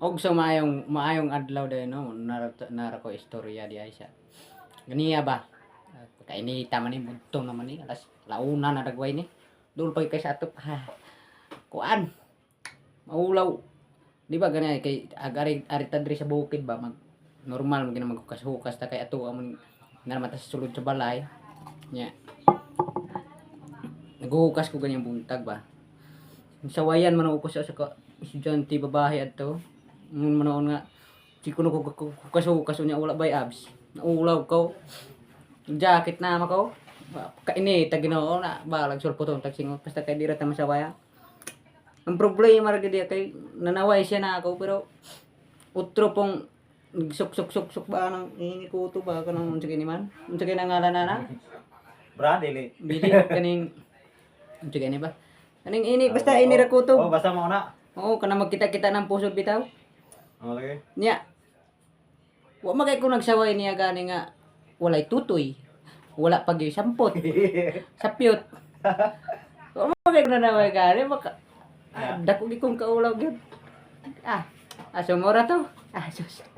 Og so maayong adlaw day no, nara ko istorya di ay siya. Ganiya ba? Kainita man ni budto naman ni alas launa na dagway ni. Dul pa kay sa atop ha. Kuan. Maulaw. Di ba ganyan kay ari tadri sa bukid ba mag normal mo gina maghukas-hukas ta kay ato amon nga mata sa sulod sa balay. Nya. Naghuhukas ko ganyang buntag ba. Sawayan man ako sa estudyante babae adto. Ngun manoon nga si kuno ko hukas nya wala bay abs. Naulaw ko. Jacket na mako. Kaini ta Ginoo na balag sulpoton tag singot basta kay dira ta masawaya. Ang problema ra gid kay nanaway siya na ako pero utro pong sok ba nang hingi ko to ba kanang unsa kini man? Unsa kini ngalan na? Brad dili. Bili kaning unsa kini ba? Kaning ini basta ini ra ko to. Oh, basta mo na. Oo, kana magkita-kita ng pusod bitaw. Okay. Nya. Wa magay ko nagsaway niya gani nga walay tutoy. Wala pag sampot. Sapyot. Wa magay ko na naway gani maka dako gi kong kaulaw gyud. Sumura to. Sus.